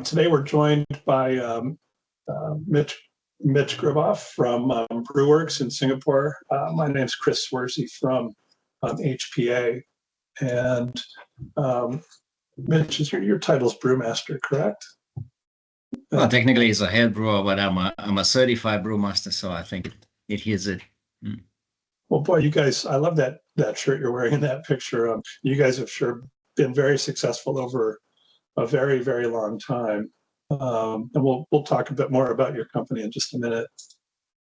Today we're joined by Dmitrii Gribov from Brewerkz in Singapore. My name's Chris Swersey from HPA. And Mitch, your title's brewmaster, correct? Well, technically it's a head brewer, but I'm a certified brewmaster, so I think it hits it. Well, boy, you guys, I love that shirt you're wearing in that picture. You guys have sure been very successful over a very, very long time. And we'll talk a bit more about your company in just a minute.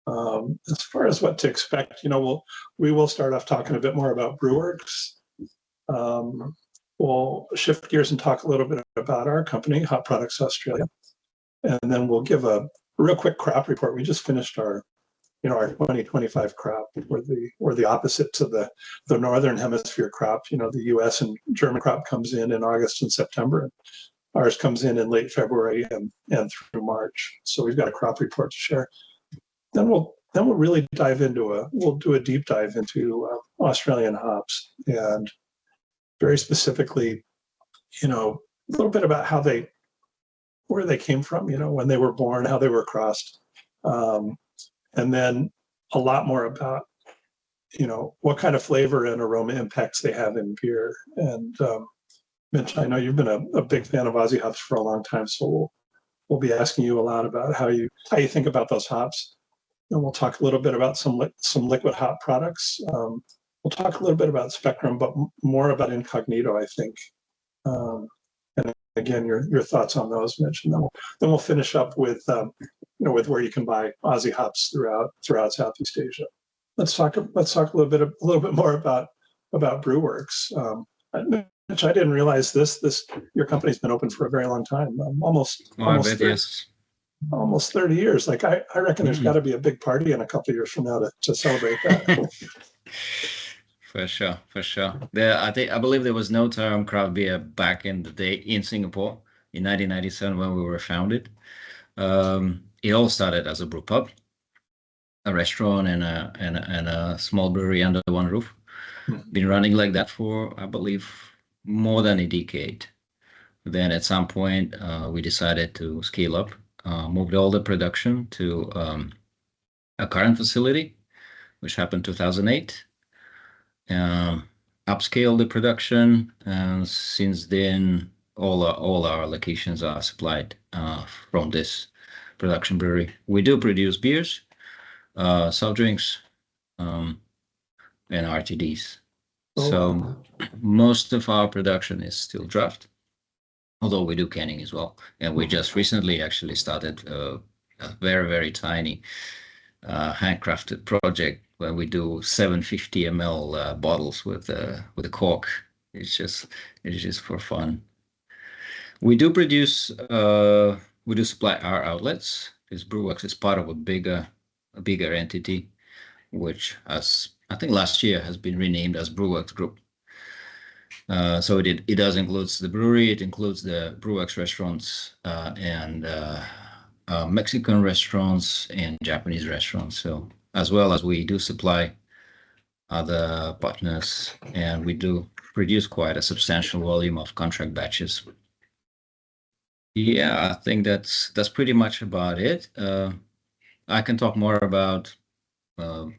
As far as what to expect, we will start off talking a bit more about Brewerkz. We'll shift gears and talk a little bit about our company, Hop Products Australia, and then we'll give a real quick crop report. We just finished our 2025 crop. We're the opposite to the northern hemisphere crop. The U.S. and German crop comes in August and September. Ours comes in late February and through March. So we've got a crop report to share. Then we'll really we'll do a deep dive into Australian hops, and very specifically, a little bit about where they came from, when they were born, how they were crossed. And then a lot more about, what kind of flavor and aroma impacts they have in beer. And Mitch, I know you've been a big fan of Aussie hops for a long time, so we'll be asking you a lot about how you think about those hops. And we'll talk a little bit about some liquid hop products. We'll talk a little bit about Spectrum, but more about Incognito, I think. And again, your thoughts on those, Mitch, and then we'll finish up with with where you can buy Aussie hops throughout Southeast Asia. Let's talk a little bit more about Brewerkz. Mitch, I didn't realize your company's been open for a very long time, almost 30 years. Like I reckon there's got to be a big party in a couple of years from now to celebrate that. For sure. I believe there was no term craft beer back in the day in Singapore in 1997 when we were founded. It all started as a brew pub, a restaurant, and a small brewery under one roof. Been running like that for, I believe, more than a decade. Then at some point, we decided to scale up, moved all the production to a current facility, which happened 2008. Upscale the production, and since then all our locations are supplied from this production brewery. We do produce beers, soft drinks, and RTDs. So most of our production is still draft, although we do canning as well. And we just recently actually started a very, very tiny handcrafted project where we do 750 ml bottles with a cork. It's just for fun. We do supply our outlets, because Brewerkz is part of a bigger entity, which I think last year has been renamed as Brewerkz Group. So it does include the brewery, it includes the Brewerkz restaurants and Mexican restaurants and Japanese restaurants. So as well as we do supply other partners, and we do produce quite a substantial volume of contract batches. Yeah, I think that's pretty much about it. I can talk more about let's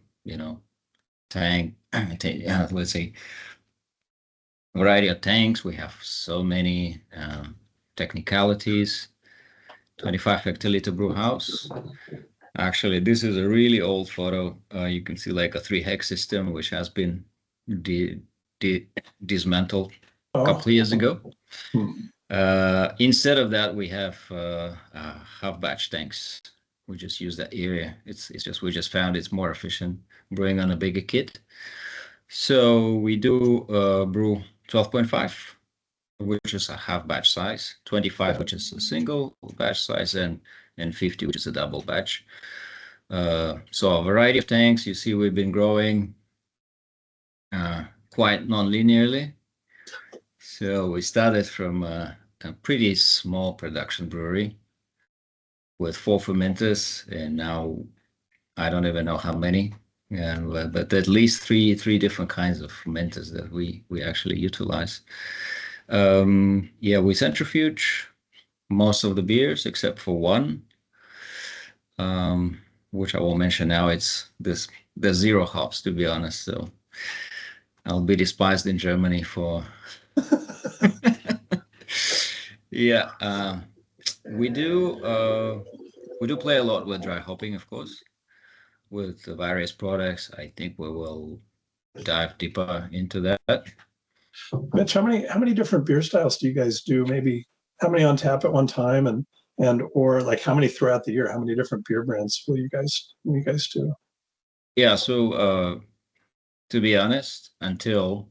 say variety of tanks. We have so many technicalities. 25 hectoliter brew house. Actually, this is a really old photo. You can see like a 3-hex system, which has been dismantled a couple of years ago. Instead of that, we have half batch tanks. We just use that area. We just found it's more efficient brewing on a bigger kit. So we do brew 12.5, which is a half batch size, 25, which is a single batch size, and 50, which is a double batch. So a variety of tanks. You see, we've been growing quite non-linearly. So we started from a pretty small production brewery with 4 fermenters, and now I don't even know how many. But at least three different kinds of fermenters that we actually utilize. We centrifuge. most of the beers except for one, which I will mention now. There's zero hops, to be honest. So I'll be despised in Germany for. Yeah, we do play a lot with dry hopping, of course, with the various products. I think we will dive deeper into that. Mitch, how many different beer styles do you guys do? Maybe how many on tap at one time, and or like how many throughout the year? How many different beer brands will you guys do? Yeah, so to be honest, until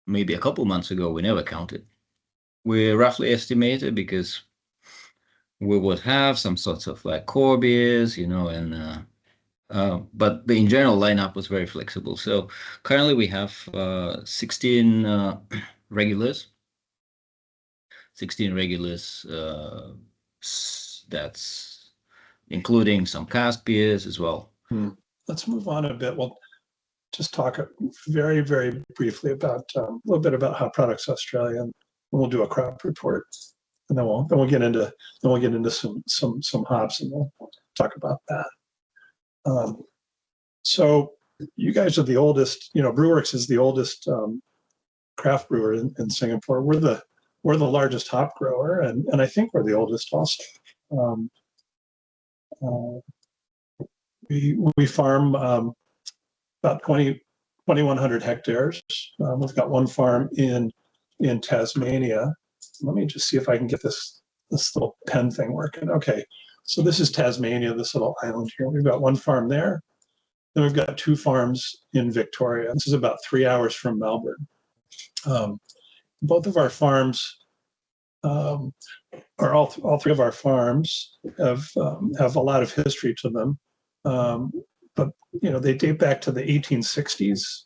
maybe a couple months ago, we never counted. We roughly estimated because we would have some sorts of like core beers, and but in general lineup was very flexible. So currently we have 16 regulars, 16 regulars. That's including some cask beers as well. Let's move on a bit. We'll just talk very, very briefly about a little bit about Hop Products Australia, and we'll do a crop report, and then we'll get into some hops, and we'll talk about that. So you guys are the oldest. Brewerkz is the oldest craft brewer in Singapore. We're the largest hop grower, and I think we're the oldest also. We farm about 2,100 hectares. We've got one farm in Tasmania. Let me just see if I can get this little pen thing working. Okay, so this is Tasmania, this little island here. We've got one farm there. Then we've got two farms in Victoria. This is about 3 hours from Melbourne. Both of our farms, or all three of our farms, have a lot of history to them. But they date back to the 1860s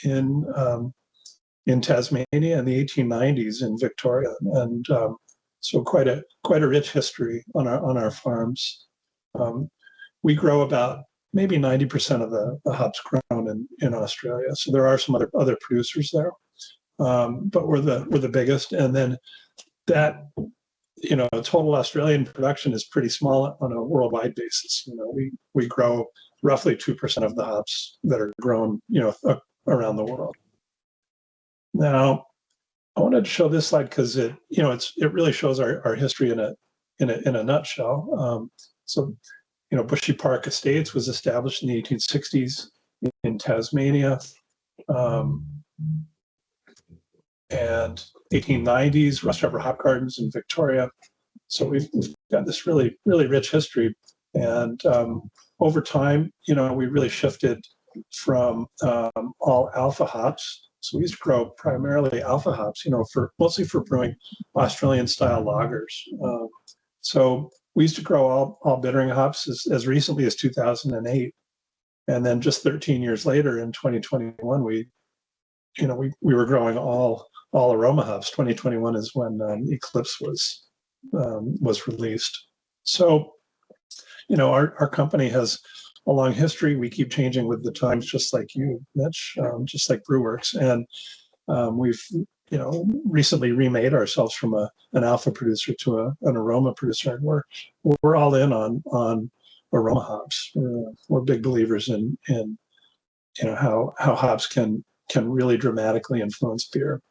in Tasmania and the 1890s in Victoria, and so quite a rich history on our farms. We grow about maybe 90% of the hops grown in Australia. So there are some other producers there, but we're the biggest. And then that total Australian production is pretty small on a worldwide basis. We grow roughly 2% of the hops that are grown around the world. Now, I wanted to show this slide because it really shows our history in a nutshell. So Bushy Park Estates was established in the 1860s in Tasmania, and 1890s Rust River Hop Gardens in Victoria. So we've got this really, really rich history, and over time, we really shifted from all alpha hops. So we used to grow primarily alpha hops, mostly for brewing Australian style lagers. So we used to grow all bittering hops as recently as 2008, and then just 13 years later, in 2021, we were growing all aroma hops. 2021 is when Eclipse was released. So, our company has a long history. We keep changing with the times, just like you, Mitch, just like Brewerkz, and we've recently remade ourselves from an alpha producer to an aroma producer, and we're all in on aroma hops. We're big believers in how hops can really dramatically influence beer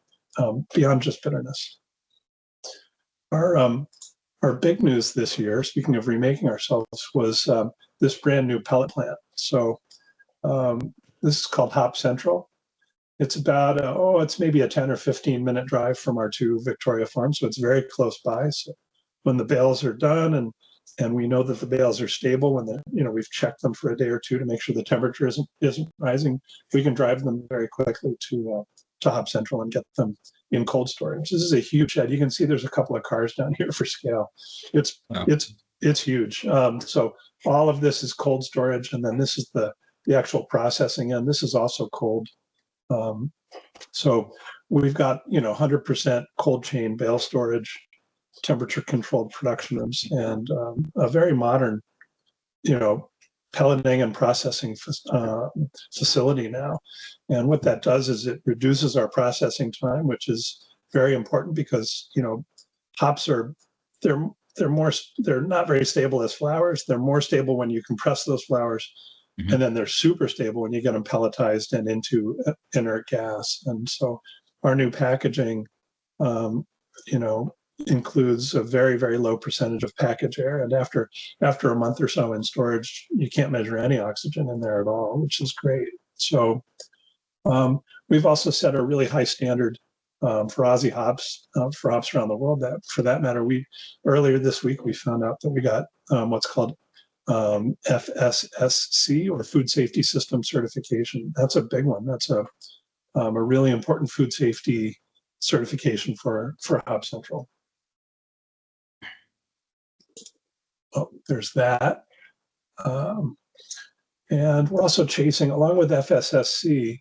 beyond just bitterness. Our big news this year, speaking of remaking ourselves, was this brand new pellet plant. So this is called Hop Central. It's about it's maybe a 10 or 15 minute drive from our two Victoria farms, so it's very close by. So when the bales are done, and we know that the bales are stable, when we've checked them for a day or two to make sure the temperature isn't rising, we can drive them very quickly to Hop Central and get them in cold storage. This is a huge shed. You can see there's a couple of cars down here for scale. It's huge. So all of this is cold storage, and then this is the actual processing, and this is also cold. So we've got 100% cold chain bale storage, temperature controlled production rooms, and a very modern pelleting and processing facility now. And what that does is it reduces our processing time, which is very important because hops are they're not very stable as flowers. They're more stable when you compress those flowers, and then they're super stable when you get them pelletized and into inert gas. And so our new packaging, includes a very, very low percentage of package air. And after a month or so in storage, you can't measure any oxygen in there at all, which is great. So we've also set a really high standard for Aussie hops, for hops around the world. That, for that matter, earlier this week we found out that we got what's called FSSC, or Food Safety System certification. That's a big one. That's a really important food safety certification for Hop Central. Oh, there's that. And we're also chasing, along with FSSC,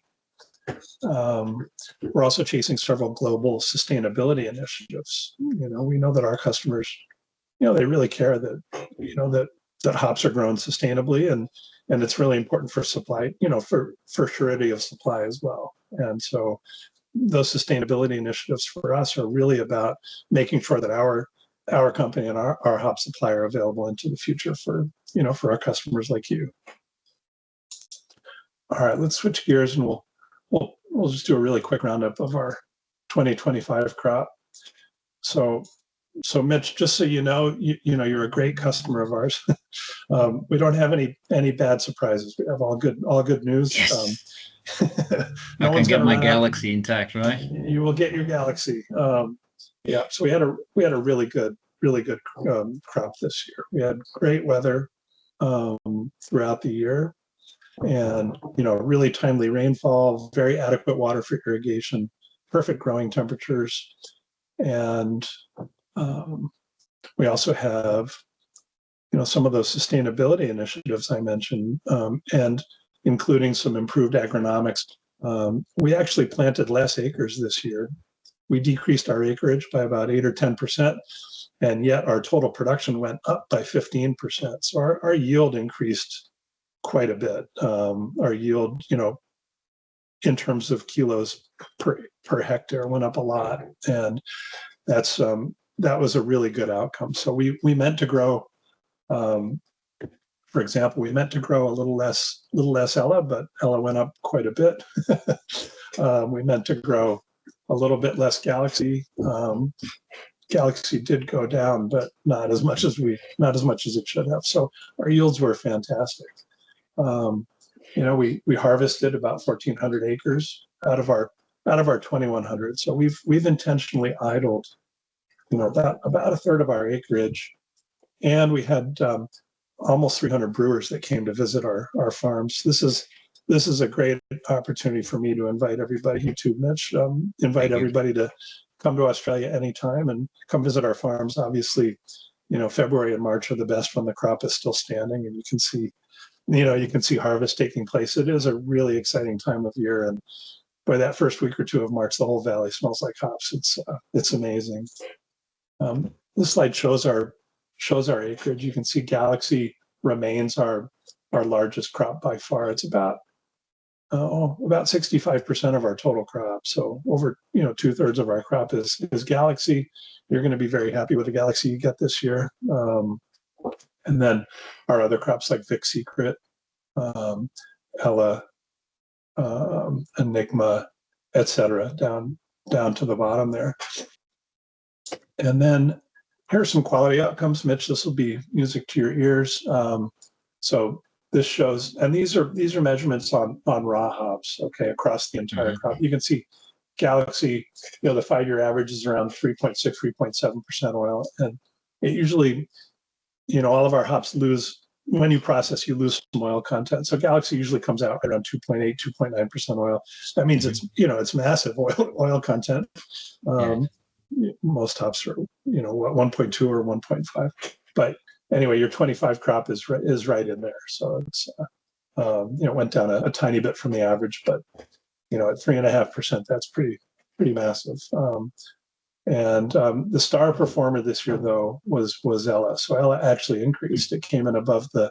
we're also chasing several global sustainability initiatives. We know that our customers, they really care that, that hops are grown sustainably, and it's really important for supply, for surety of supply as well. And so those sustainability initiatives for us are really about making sure that our company and our hop supply are available into the future for our customers like you. All right, let's switch gears, and we'll just do a really quick roundup of our 2025 crop. So Mitch, just so you know, you're a great customer of ours. We don't have any bad surprises. We have all good news. Yes. No I can get my Galaxy intact, right? You will get your Galaxy. Yeah. So we had a really good crop this year. We had great weather throughout the year, and really timely rainfall, very adequate water for irrigation, perfect growing temperatures, and we also have some of those sustainability initiatives I mentioned, and including some improved agronomics. We actually planted less acres this year. We decreased our acreage by about 8 or 10%, and yet our total production went up by 15%. So our yield increased quite a bit. Our yield, in terms of kilos per hectare, went up a lot, and that was a really good outcome. So we meant to grow. For example, we meant to grow a little less Ella, but Ella went up quite a bit. We meant to grow a little bit less Galaxy. Galaxy did go down, but not as much as it should have. So our yields were fantastic. We harvested about 1,400 acres out of our 2,100. So we've intentionally idled, about a third of our acreage, and we had almost 300 brewers that came to visit our farms. This is a great opportunity for me to invite everybody, you too, Mitch, invite everybody to come to Australia anytime and come visit our farms. Obviously, February and March are the best when the crop is still standing, and you can see harvest taking place. It is a really exciting time of year, and by that first week or two of March, the whole valley smells like hops. It's amazing. This slide shows our acreage. You can see Galaxy remains our largest crop by far. It's about 65% of our total crop. So over 2/3 of our crop is Galaxy. You're going to be very happy with the Galaxy you get this year. And then our other crops like Vic Secret, Ella, Enigma, etc., down to the bottom there. And then here are some quality outcomes, Mitch. This will be music to your ears. So this shows, and these are measurements on raw hops, okay, across the entire crop. You can see Galaxy, the 5-year average is around 3.6, 3.7% oil, and it usually, all of our hops when you process, you lose some oil content. So Galaxy usually comes out around 2.8, 2.9% oil. That means it's massive oil content. Most hops are 1.2 or 1.5, but anyway, your 25 crop is right in there. So it's went down a tiny bit from the average, but at 3.5%, that's pretty massive. And the star performer this year, though, was Ella. So Ella actually increased. It came in above the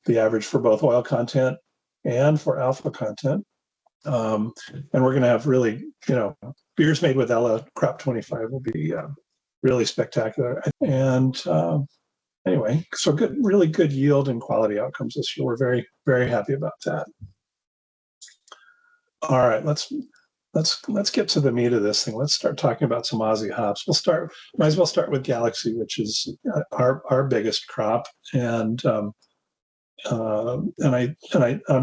average for both oil content and for alpha content. And we're going to have really, beers made with Ella crop 25 will be really spectacular. And anyway, so good, really good yield and quality outcomes this year. We're very, very happy about that. All right, let's get to the meat of this thing. Let's start talking about some Aussie hops. Might as well start with Galaxy, which is our biggest crop, and I'm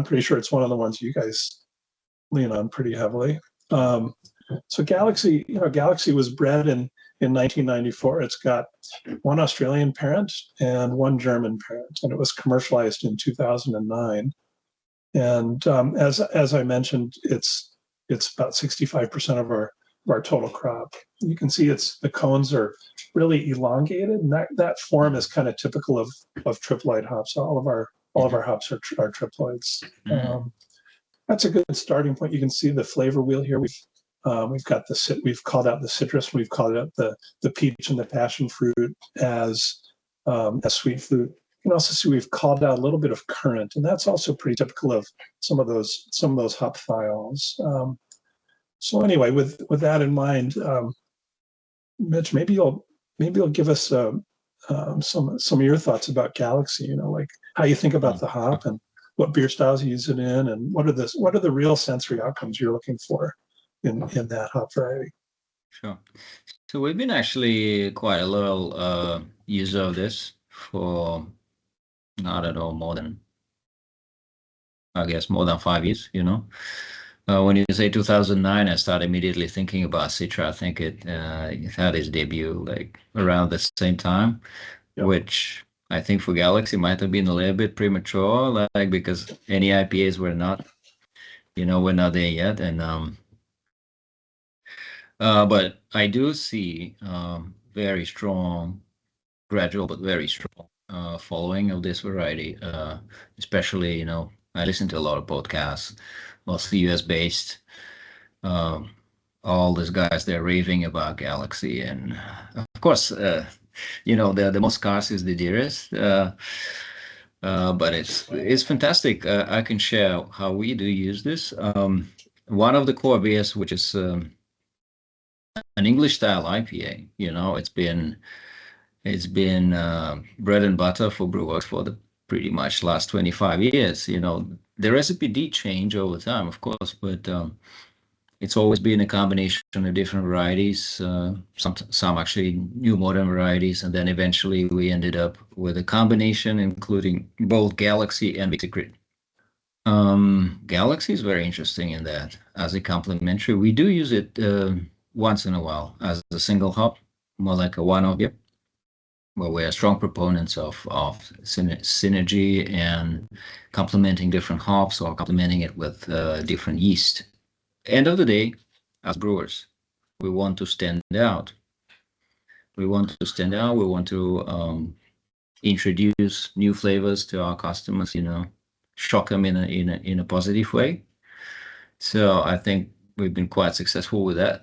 pretty sure it's one of the ones you guys lean on pretty heavily. So Galaxy, Galaxy was bred in 1994. It's got one Australian parent and one German parent, and it was commercialized in 2009. And as I mentioned, it's about 65% of our total crop. You can see the cones are really elongated, and that form is kind of typical of triploid hops. All of our hops are triploids. That's a good starting point. You can see the flavor wheel here. We've called out the citrus. We've called out the peach and the passion fruit as sweet fruit. You can also see we've called out a little bit of currant, and that's also pretty typical of some of those hop thiols. So anyway, with that in mind, Mitch, maybe you'll give us some of your thoughts about Galaxy. Like how you think about the hop and what beer styles you use it in, and what are the real sensory outcomes you're looking for in that hop variety. Sure. So we've been actually quite a loyal user of this for not at all more than 5 years. When you say 2009, I started immediately thinking about Citra. I think it had its debut like around the same time, yep. Which I think for Galaxy might have been a little bit premature, like because any IPAs were not, we're not there yet. And but I do see very strong, gradual but very strong following of this variety, especially, I listen to a lot of podcasts, mostly US based. All these guys, they're raving about Galaxy, and of course, the most scarce is the dearest. But it's fantastic. I can share how we do use this. One of the core beers, which is an English style IPA, it's been bread and butter for Brewers for the pretty much last 25 years. The recipe did change over time, of course, but it's always been a combination of different varieties, some actually new modern varieties, and then eventually we ended up with a combination including both Galaxy and Big Secret. Galaxy is very interesting in that as a complementary. We do use it once in a while as a single hop, more like a one-off beer, where we are strong proponents of synergy and complementing different hops or complementing it with different yeast. End of the day, as brewers, we want to stand out. We want to introduce new flavors to our customers, shock them in a positive way. So I think we've been quite successful with that.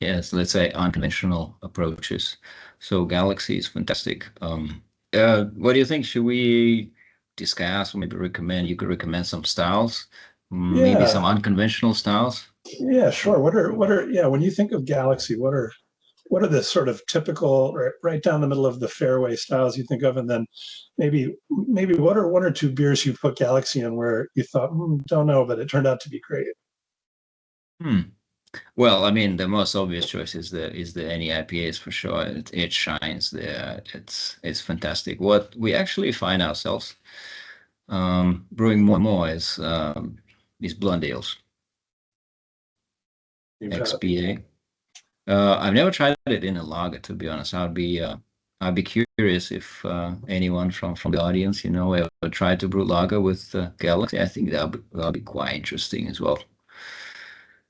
Yes, let's say unconventional approaches. So Galaxy is fantastic. What do you think? Should we discuss or maybe recommend? You could recommend some styles, maybe some unconventional styles. Yeah, sure. What are when you think of Galaxy, what are the sort of typical right down the middle of the fairway styles you think of, and then maybe what are one or two beers you put Galaxy in where you thought, don't know, but it turned out to be great? Well, I mean, the most obvious choice is the NE IPAs for sure. It shines there. It's fantastic. What we actually find ourselves brewing more and more is blonde ales. HPA. I've never tried it in a lager, to be honest. I'd be curious if anyone from the audience, ever tried to brew lager with Galaxy. I think that'll be quite interesting as well.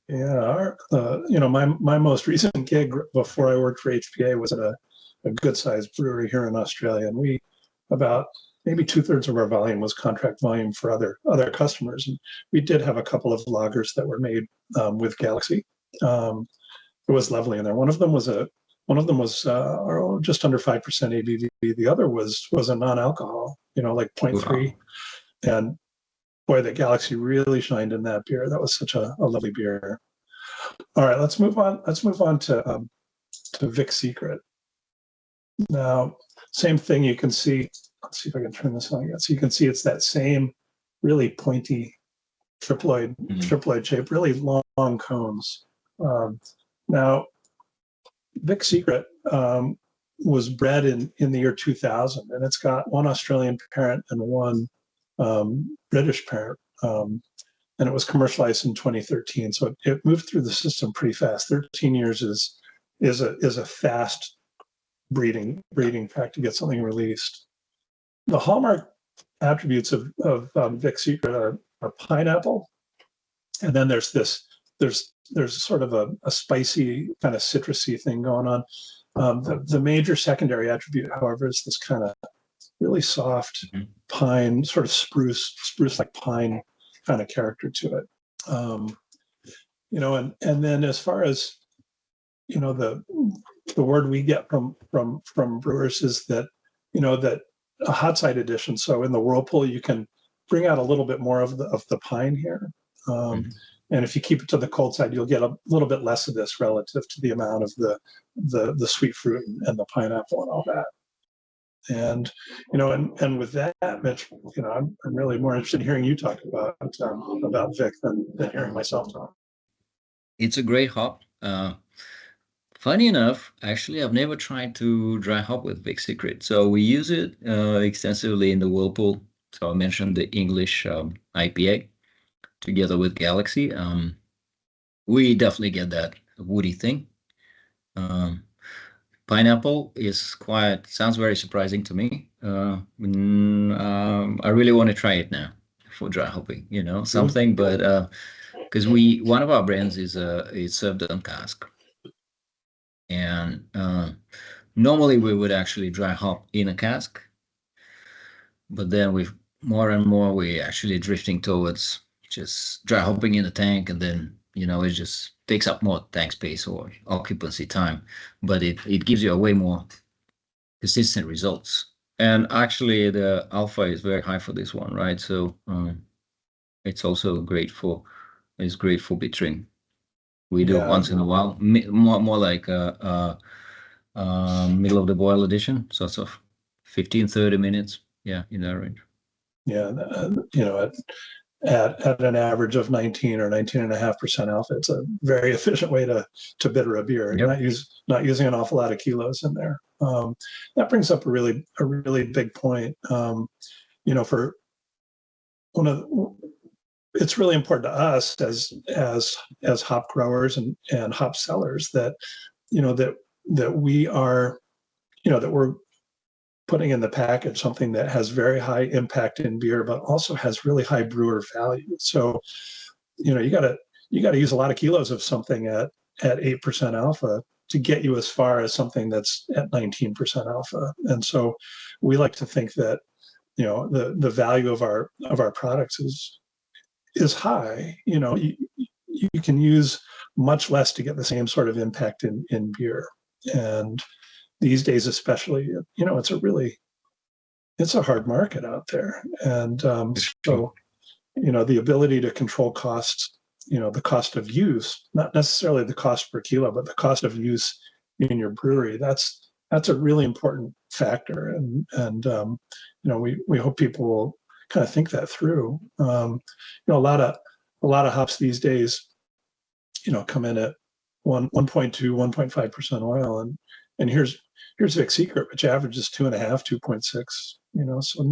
Yeah, my most recent gig before I worked for HPA was at a good-sized brewery here in Australia, and we about maybe 2/3 of our volume was contract volume for other customers, and we did have a couple of lagers that were made with Galaxy. It was lovely in there. One of them was just under 5% ABV. The other was a non-alcohol, like 0.3, and boy, the Galaxy really shined in that beer. That was such a lovely beer. All right, let's move on. Let's move on to to Vic Secret. Now, same thing you can see. Let's see if I can turn this on again. So you can see it's that same really pointy triploid shape, really long cones. Now, Vic Secret was bred in the year 2000, and it's got one Australian parent and one British parent. And it was commercialized in 2013. So it moved through the system pretty fast. 13 years is a fast breeding track to get something released. The hallmark attributes of Vic Secret are pineapple, and then there's sort of a spicy kind of citrusy thing going on. The major secondary attribute, however, is this kind of really soft pine, sort of spruce like pine kind of character to it. And then as far as the word we get from brewers is that that a hot side addition. So in the whirlpool, you can bring out a little bit more of the pine here. And if you keep it to the cold side, you'll get a little bit less of this relative to the amount of the sweet fruit and the pineapple and all that. And and with that, Mitch, I'm really more interested in hearing you talk about Vic than hearing myself talk. It's a great hop. Funny enough, actually, I've never tried to dry hop with Vic Secret. So we use it extensively in the whirlpool. So I mentioned the English IPA together with Galaxy. We definitely get that woody thing. Pineapple sounds very surprising to me. I really want to try it now for dry hopping, something, but because one of our brands is served on cask. And normally we would actually dry hop in a cask, but then with more and more we're actually drifting towards just dry hopping in the tank, and then it just takes up more tank space or occupancy time, but it gives you a way more consistent results. And actually the alpha is very high for this one, right? So it's also great for bittering. We do once in a while, more like a middle of the boil edition, sorts of 15-30 minutes, in that range. At an average of 19 or 19.5% alpha, it's a very efficient way to bitter a beer. Yep. Not using an awful lot of kilos in there. That brings up a really big point. For one of it's really important to us as hop growers and hop sellers that that we are that we're putting in the package something that has very high impact in beer, but also has really high brewer value. So, you got to use a lot of kilos of something at 8% alpha to get you as far as something that's at 19% alpha. And so, we like to think that the value of our products is high. You can use much less to get the same sort of impact in beer. And these days, especially, it's a hard market out there. And so, the ability to control costs, the cost of use, not necessarily the cost per kilo, but the cost of use in your brewery, that's a really important factor. And we hope people will kind of think that through. A lot of hops these days, come in at 1.2, 1.5% oil, and here's Vic Secret, which averages 2.5, 2.6. So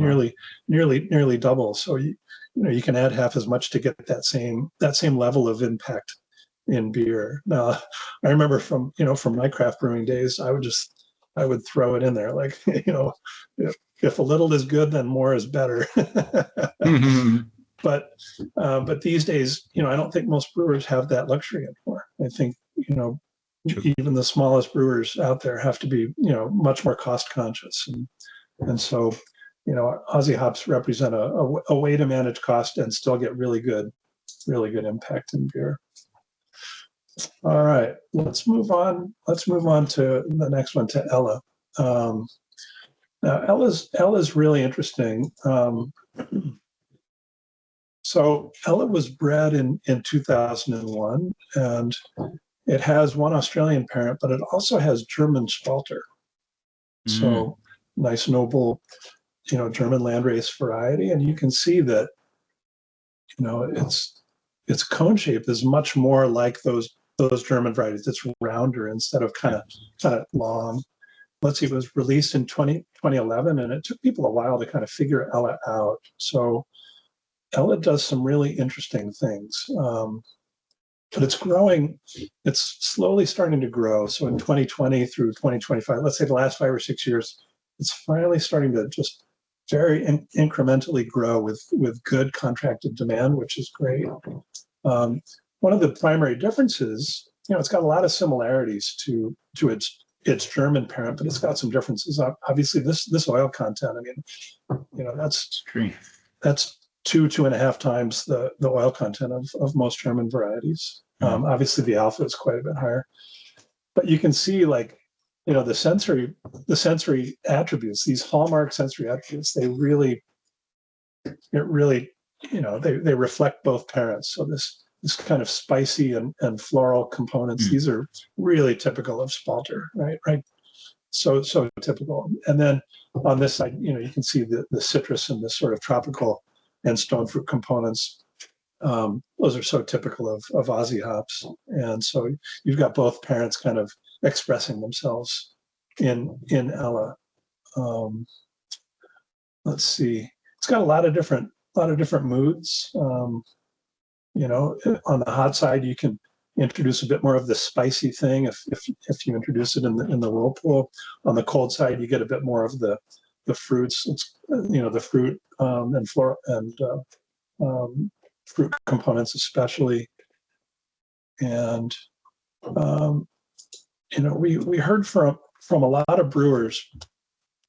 nearly double. So you can add half as much to get that same level of impact in beer. Now, I remember from my craft brewing days, I would throw it in there, like if a little is good, then more is better. But these days, I don't think most brewers have that luxury anymore. I think even the smallest brewers out there have to be much more cost conscious, and so Aussie hops represent a way to manage cost and still get really good impact in beer. All right, let's move on to the next one, to Ella. Now Ella's really interesting. So Ella was bred in 2001, it has one Australian parent, but it also has German Spalter. So nice, noble, German landrace variety. And you can see that, its cone shape is much more like those German varieties. It's rounder instead of kind of long. Let's see, it was released in 2011, and it took people a while to kind of figure Ella out. So Ella does some really interesting things. But it's growing, it's slowly starting to grow. So in 2020 through 2025, let's say the last 5 or 6 years, it's finally starting to just very incrementally grow with good contracted demand, which is great. One of the primary differences, it's got a lot of similarities to its German parent, but it's got some differences. Obviously, this oil content, that's 2.5 times the oil content of most German varieties. Obviously, the alpha is quite a bit higher, but you can see, the sensory attributes, these hallmark sensory attributes, they reflect both parents. So this kind of spicy and floral components, these are really typical of Spalter, right? So typical. And then on this side, you can see the citrus and the sort of tropical and stone fruit components. Those are so typical of Aussie hops. And so you've got both parents kind of expressing themselves in Ella. Let's see. It's got a lot of different moods. On the hot side, you can introduce a bit more of the spicy thing if you introduce it in the whirlpool. On the cold side, you get a bit more of the fruits. It's, the fruit and flora and fruit components especially. And we heard from a lot of brewers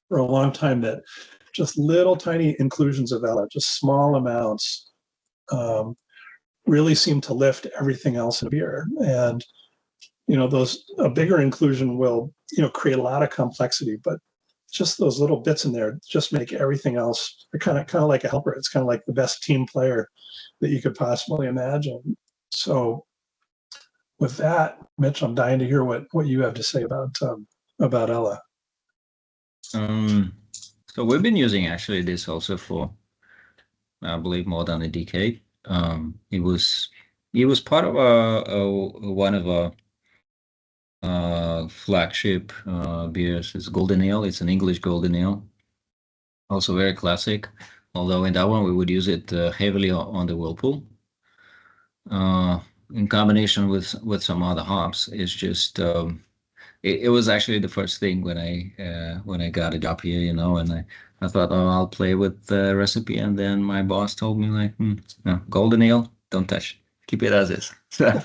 for a long time that just little tiny inclusions of Ella, just small amounts, really seem to lift everything else in beer. And a bigger inclusion will create a lot of complexity, but just those little bits in there just make everything else kind of like a helper. It's kind of like the best team player that you could possibly imagine. So with that, Mitch, I'm dying to hear what you have to say about Ella. So we've been using actually this also for, I believe, more than a decade. It was part of one of our flagship beers. It's Golden Ale. It's an English Golden Ale, also very classic. Although in that one we would use it heavily on the whirlpool. In combination with some other hops, it's just it was actually the first thing when I got a job here, and I thought, oh, I'll play with the recipe, and then my boss told me no, Golden Ale, don't touch, keep it as is. So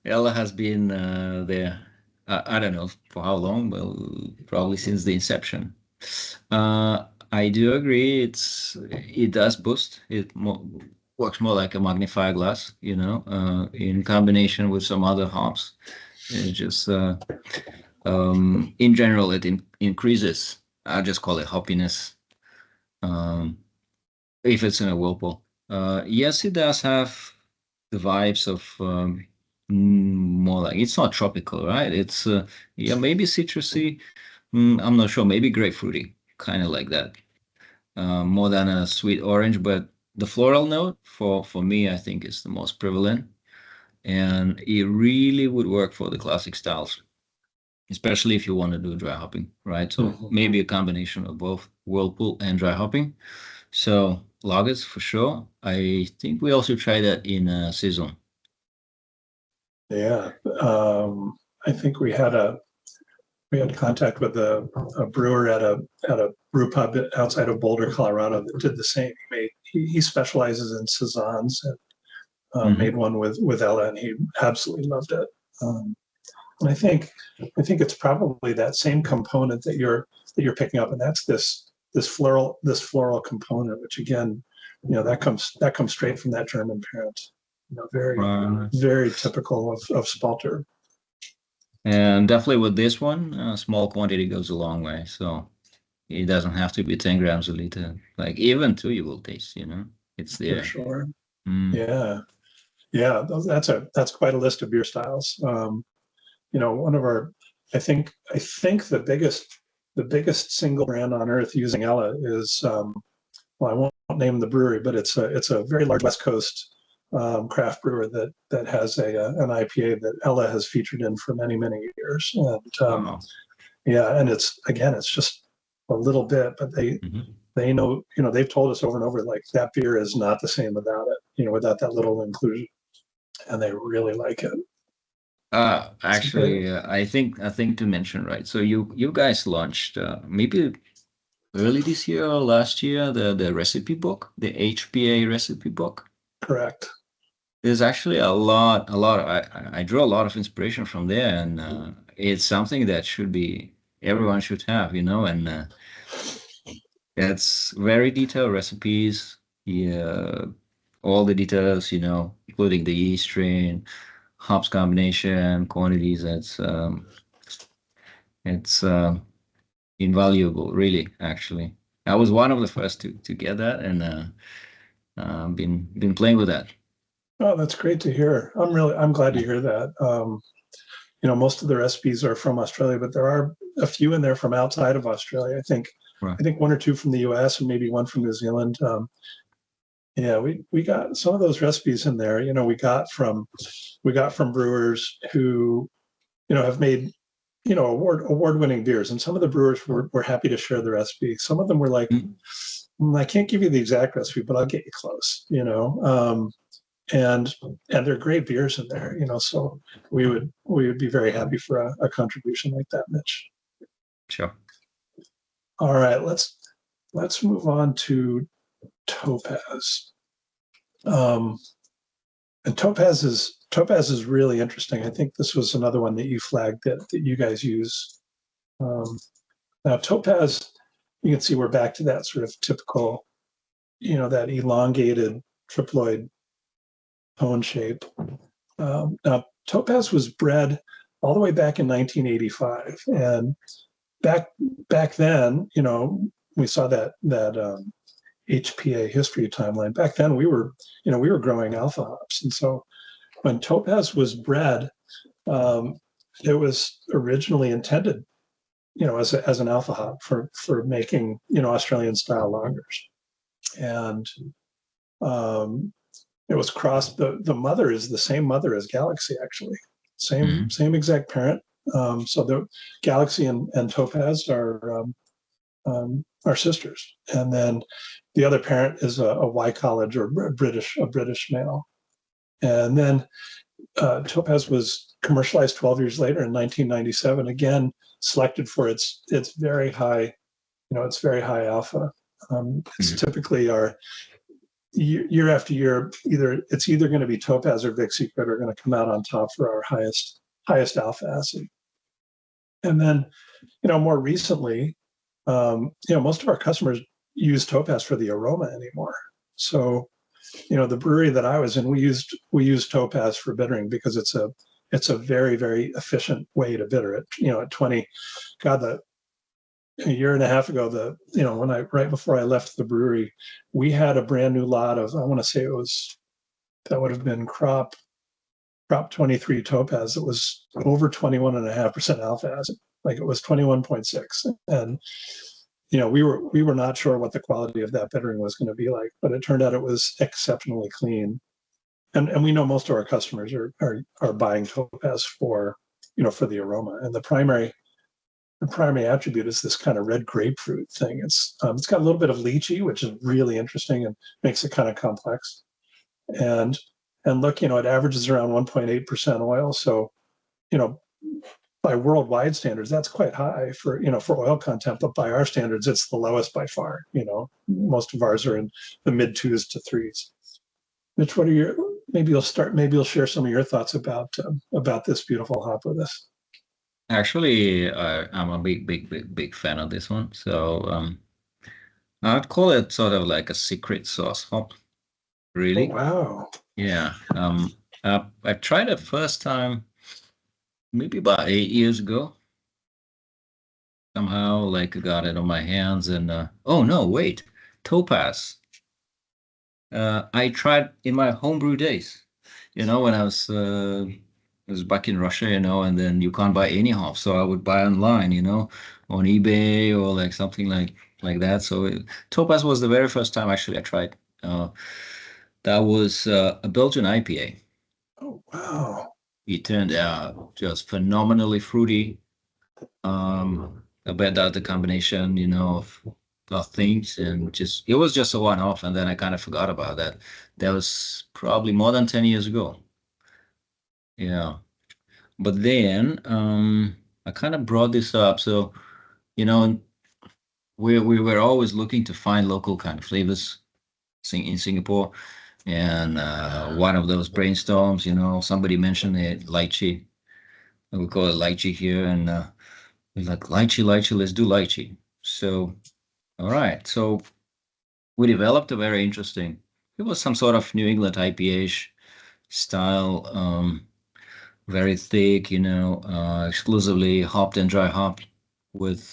Ella has been there. I don't know for how long, but probably since the inception. I do agree. It does boost. It works more like a magnifier glass, in combination with some other hops. It just, in general, it increases. I'll just call it hoppiness. If it's in a whirlpool. Yes, it does have the vibes of more like, it's not tropical, right? It's maybe citrusy. I'm not sure. Maybe grapefruity, kind of like that. More than a sweet orange, but the floral note for me, I think, is the most prevalent, and it really would work for the classic styles, especially if you want to do dry hopping, right? So maybe a combination of both whirlpool and dry hopping. So lagers for sure. I think we also tried that in saison. Yeah, I think we had contact with a brewer at a brew pub outside of Boulder, Colorado, that did the same. He specializes in saisons and made one with Ella, and he absolutely loved it. And I think it's probably that same component that you're picking up, and that's this floral component, which again, that comes straight from that German parent. Very typical of Spalter. And definitely with this one, a small quantity goes a long way. So it doesn't have to be 10 grams a liter. Like even 2 you will taste, it's there. For sure. Mm. Yeah. Yeah, that's quite a list of beer styles. One of our, I think the biggest single brand on earth using Ella is, well, I won't name the brewery, but it's a very large West Coast craft brewer that has an IPA that Ella has featured in for many, many years. And Wow. yeah, and it's just a little bit, but they know, they've told us over and over, like, that beer is not the same without it, without that little inclusion, and they really like it. Actually, I think to mention, right? So you guys launched maybe early this year or last year the recipe book, the HPA recipe book. Correct. There's actually a lot. I draw a lot of inspiration from there, and it's something that everyone should have, and it's very detailed recipes. Yeah, all the details, including the yeast strain, hops combination, quantities. It's invaluable, really. Actually, I was one of the first to get that, and been playing with that. Oh, that's great to hear. I'm glad to hear that. Most of the recipes are from Australia, but there are a few in there from outside of Australia. Right. I think one or two from the US and maybe one from New Zealand. Yeah, we got some of those recipes in there. We got from brewers who, have made, award-winning beers, and some of the brewers were happy to share the recipe. Some of them were like, I can't give you the exact recipe, but I'll get you close. And they're great beers in there. So we would be very happy for a contribution like that, Mitch. Sure. All right, let's move on to Topaz. And Topaz is really interesting. I think this was another one that you flagged that you guys use. Now Topaz, you can see we're back to that sort of typical, that elongated triploid cone shape. Now Topaz was bred all the way back in 1985, and back then, we saw that HPA history timeline. Back then, we were growing alpha hops, and so when Topaz was bred, it was originally intended, as an alpha hop for making, Australian style lagers, and it was crossed. The mother is the same mother as Galaxy, actually, same exact parent. So the Galaxy and Topaz are sisters, and then the other parent is a Y college or a British male. And then Topaz was commercialized 12 years later in 1997, again selected for its very high, its very high alpha. It's typically our year after year, it's either going to be Topaz or Vic Secret are going to come out on top for our highest alpha acid. And then, more recently, most of our customers use Topaz for the aroma anymore. So, the brewery that I was in, we used Topaz for bittering because it's a very, very efficient way to bitter it. At 20, a year and a half ago, right before I left the brewery, we had a brand new lot of, I want to say that would have been crop 23 Topaz. It was over 21.5% alpha acid. Like, it was 21.6. And, we were not sure what the quality of that bittering was going to be like, but it turned out it was exceptionally clean. And we know most of our customers are buying Topaz for the aroma. And the primary attribute is this kind of red grapefruit thing. It's got a little bit of lychee, which is really interesting and makes it kind of complex. And look, it averages around 1.8% oil. So, by worldwide standards, that's quite high for oil content. But by our standards, it's the lowest by far. Most of ours are in the mid 2s to 3s. Mitch, maybe you'll share some of your thoughts about this beautiful hop with us. Actually, I'm a big fan of this one. So I'd call it sort of like a secret sauce hop. Really? Oh, wow. Yeah. I tried it first time maybe about 8 years ago. Somehow, like, I got it on my hands, and oh no, wait, Topaz. I tried in my homebrew days. when I was back in Russia, and then you can't buy any hops, so I would buy online, on eBay or like something like that. So Topaz was the very first time actually I tried. That was a Belgian IPA. Oh, wow. It turned out just phenomenally fruity. I bet that the combination, of things, and it was just a one-off, and then I kind of forgot about that. That was probably more than 10 years ago. Yeah. But then I kind of brought this up. So, you know, we were always looking to find local kind of flavors in Singapore. And one of those brainstorms, somebody mentioned it, lychee. We call it lychee here. And we're like, lychee, let's do lychee. So, all right. So we developed a very interesting, it was some sort of New England IPA style, very thick, exclusively hopped and dry hopped with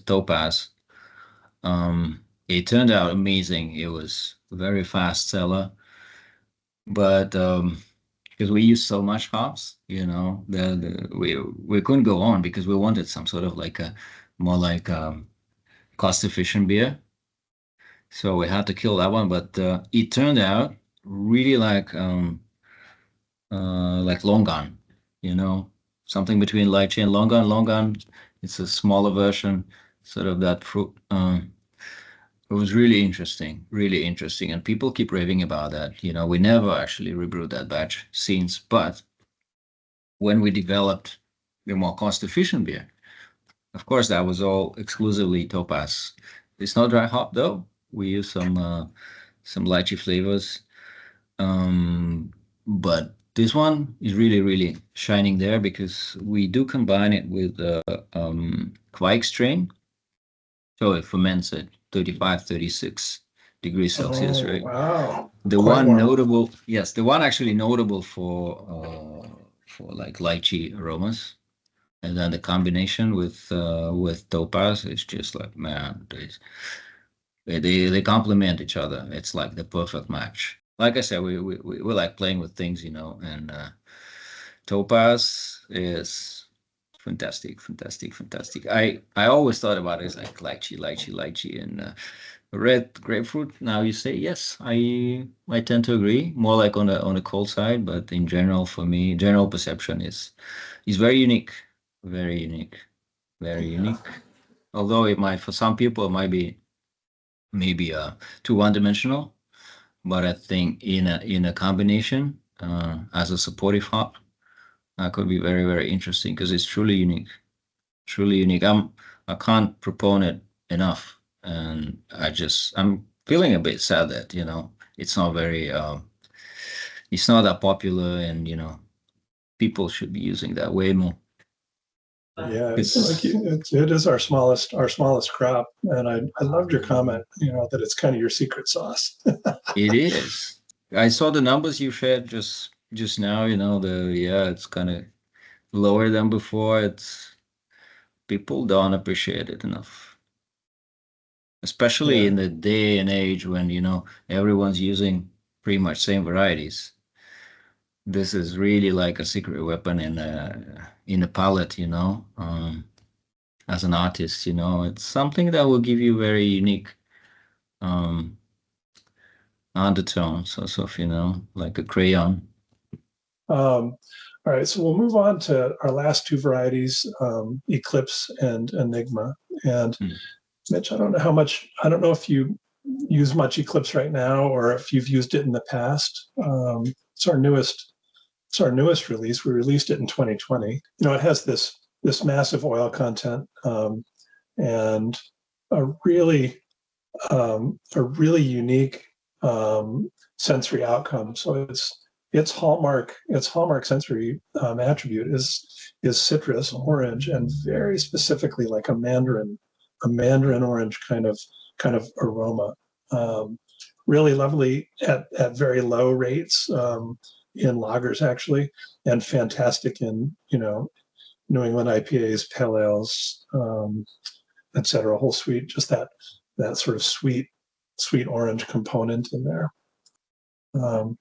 Topaz. It turned out amazing. It was a very fast seller, but because we used so much hops, we couldn't go on because we wanted some sort of like a more like cost efficient beer. So we had to kill that one, but it turned out really like longan, something between lychee and longan. Longan, it's a smaller version, sort of that fruit. It was really interesting, and people keep raving about that. We never actually rebrewed that batch since, but when we developed the more cost-efficient beer, of course, that was all exclusively Topaz. It's not dry hop though. We use some lychee flavors. But this one is really, really shining there because we do combine it with Kvike strain. So it ferments at 35, 36 degrees Celsius, Oh, right? wow. The Quite one warm. notable, yes, the one actually notable for like lychee aromas. And then the combination with Topaz is just like, man, they complement each other. It's like the perfect match. Like I said, we like playing with things, and Topaz is fantastic, fantastic, fantastic. I always thought about it as like lychee, and red grapefruit. Now you say yes, I tend to agree. More like on the cold side, but in general, for me, general perception is very unique, very unique, very Yeah. unique. Although it might, for some people, it might be maybe too one-dimensional. But I think in a combination as a supportive hop, that could be very, very interesting because it's truly unique, truly unique. I can't propone it enough, and I'm feeling a bit sad that it's not very it's not that popular, and people should be using that way more. Yeah, like It's it is our smallest crop, and I loved your comment. That it's kind of your secret sauce. it is. I saw the numbers you shared just now. It's kind of lower than before. It's People don't appreciate it enough, especially Yeah, in the day and age when everyone's using pretty much same varieties. This is really like a secret weapon in a palette, as an artist, it's something that will give you very unique um undertones, sort of, like a crayon. all right, so we'll move on to our last two varieties, Eclipse and Enigma. And Hmm. Mitch, I don't know if you use much Eclipse right now or if you've used it in the past. It's our newest release. We released it in 2020. It has this massive oil content, and a really unique sensory outcome. So its hallmark sensory attribute is citrus, orange, and very specifically like a mandarin orange kind of aroma. Um, Really lovely at very low rates in lagers actually, and fantastic in New England IPAs, pale ales, et cetera. A whole suite, just that sort of sweet orange component in there. Um,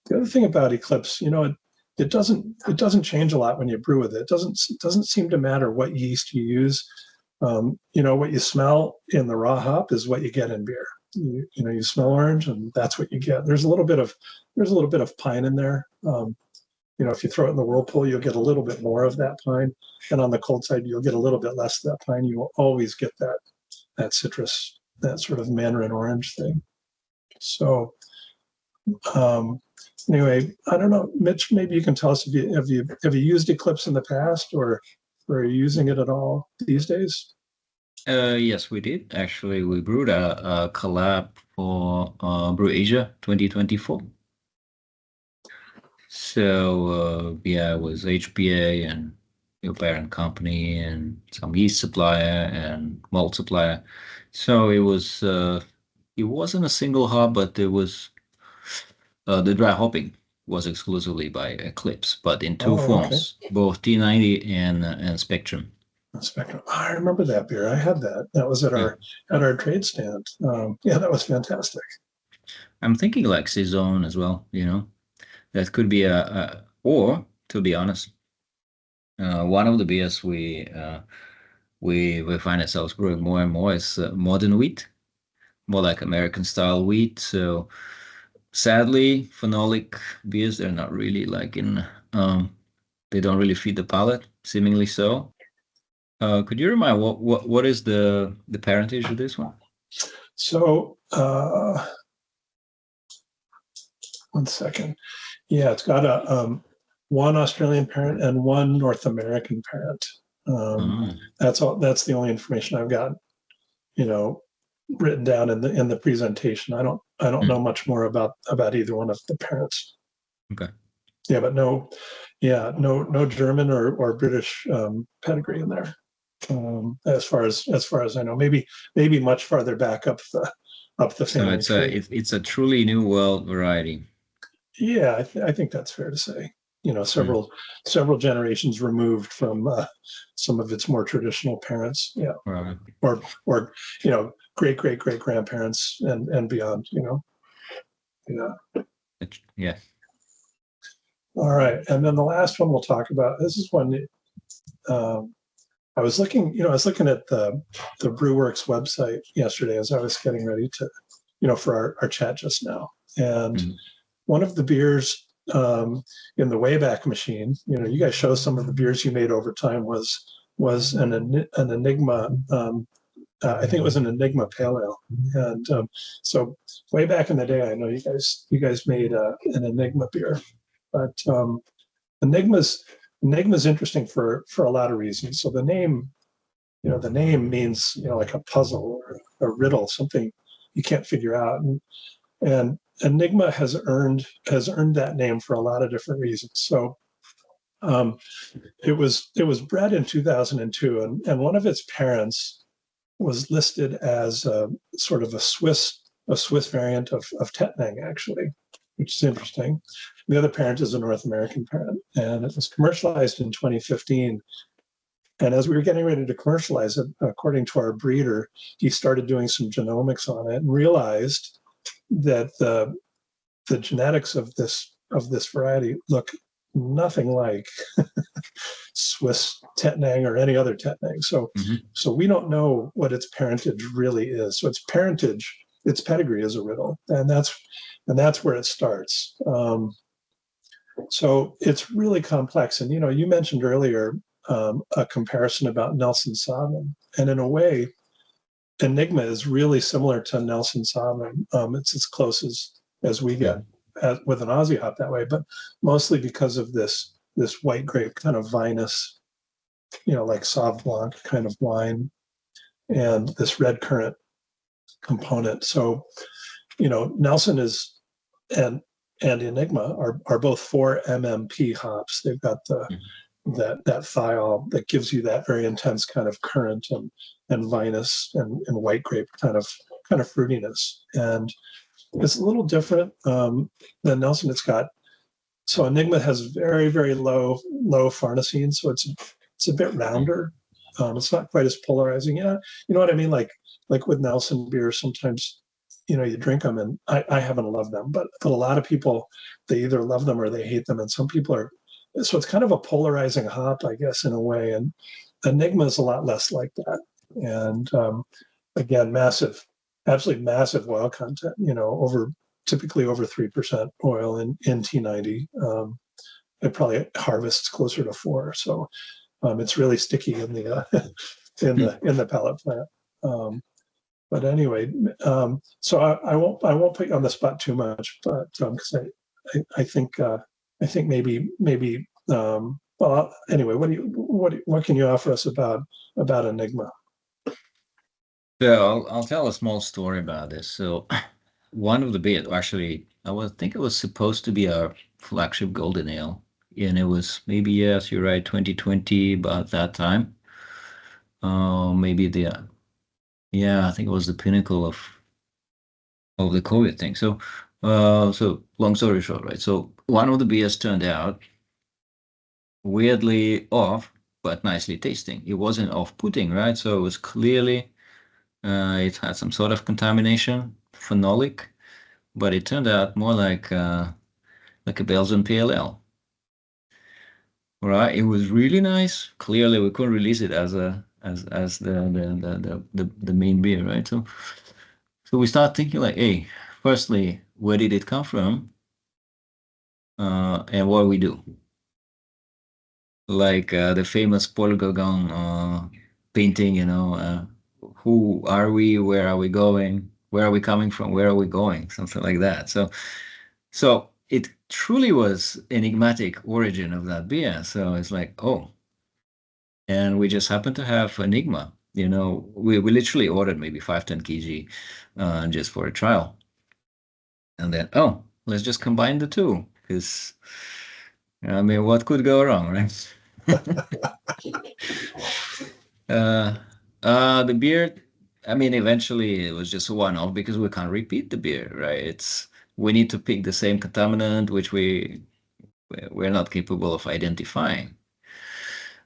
The other thing about Eclipse, it doesn't change a lot when you brew with it. It doesn't seem to matter what yeast you use. What you smell in the raw hop is what you get in beer. You smell orange, and that's what you get. There's a little bit of pine in there. If you throw it in the whirlpool, you'll get a little bit more of that pine, and on the cold side, you'll get a little bit less of that pine. You will always get that citrus, that sort of mandarin orange thing. So, anyway, I don't know, Mitch. Maybe you can tell us have you used Eclipse in the past, or are you using it at all these days? Yes, we did. Actually, we brewed a collab for Brew Asia 2024. So yeah, it was HPA and your parent company and some yeast supplier and malt supplier. So it wasn't a single hop, but it was the dry hopping was exclusively by Eclipse, but in two forms, both T90 and Spectrum. Spectrum. Oh, I remember that beer. I had that. That was at our trade stand. Yeah, that was fantastic. I'm thinking like Saison as well. That could be or to be honest, one of the beers we find ourselves brewing more and more is modern wheat, more like American style wheat. So sadly, phenolic beers, they're not really they don't really feed the palate, seemingly so. Could you remind what is the parentage of this one? So 1 second. Yeah, it's got a one Australian parent and one North American parent. That's all. That's the only information I've got, written down in the presentation. I don't know much more about either one of the parents. Okay. Yeah, but no German or British pedigree in there. As far as I know, maybe much farther back up the family. So it's a truly new world variety. Yeah, I think that's fair to say. Several generations removed from some of its more traditional parents. Yeah, right. or great grandparents and beyond. Yeah. Yeah. All right, and then the last one we'll talk about. This is one. I was looking at the Brewerkz website yesterday as I was getting ready to, for our chat just now, and one of the beers in the Wayback Machine, you guys show some of the beers you made over time was an Enigma. I think it was an Enigma Pale Ale, and so way back in the day, I know you guys made an Enigma beer, but Enigma's interesting for a lot of reasons. So the name means like a puzzle or a riddle, something you can't figure out, and Enigma has earned that name for a lot of different reasons. So it was bred in 2002, and one of its parents was listed as sort of a Swiss variant of Tettnang, actually, which is interesting. The other parent is a North American parent, and it was commercialized in 2015. And as we were getting ready to commercialize it, according to our breeder, he started doing some genomics on it and realized that the genetics of this variety look nothing like Swiss Tettnang or any other Tettnang. So we don't know what its parentage really is. So its pedigree is a riddle, and that's where it starts. So it's really complex. And you mentioned earlier a comparison about Nelson Sauvin, and in a way, Enigma is really similar to Nelson Sauvin. It's as close as we get with an Aussie hop that way, but mostly because of this white grape kind of vinous, like Sauv Blanc kind of wine, and this red currant component. So, Nelson and Enigma are both 4 MMP hops. They've got that thiol that gives you that very intense kind of currant and vinous and white grape kind of fruitiness. And it's a little different than Nelson. So Enigma has very, very low farnesene, so it's a bit rounder. It's not quite as polarizing. Yeah, you know what I mean? Like with Nelson beer, sometimes you drink them, and I haven't loved them, but a lot of people, they either love them or they hate them, and some people are. So it's kind of a polarizing hop, I guess, in a way. And Enigma is a lot less like that. And again, absolutely massive oil content. Typically over 3% oil in T90. It probably harvests closer to 4. So it's really sticky in the in the pellet plant. But anyway, so I won't put you on the spot too much, but because I think maybe well, anyway, what can you offer us about Enigma? So I'll tell a small story about this. So one of the beers, actually, think it was supposed to be our flagship golden ale, and it was maybe, yes, you're right, 2020, about that time. Maybe I think it was the pinnacle of the COVID thing. So long story short, right? So one of the beers turned out weirdly off, but nicely tasting. It wasn't off-putting, right? So it was clearly it had some sort of contamination, phenolic, but it turned out more like a Belgian PLL. Right? It was really nice. Clearly, we couldn't release it as the main beer, right? So we start thinking like, hey, firstly, where did it come from? And what do we do? Like the famous Paul Gauguin painting, who are we? Where are we going? Where are we coming from? Where are we going? Something like that. So it truly was enigmatic origin of that beer. So it's like, oh, and we just happened to have Enigma. We literally ordered maybe 5-10 kg just for a trial. And then, oh, let's just combine the two, because I mean, what could go wrong, right? The beer, I mean, eventually it was just a one-off because we can't repeat the beer, right? We need to pick the same contaminant, which we're not capable of identifying.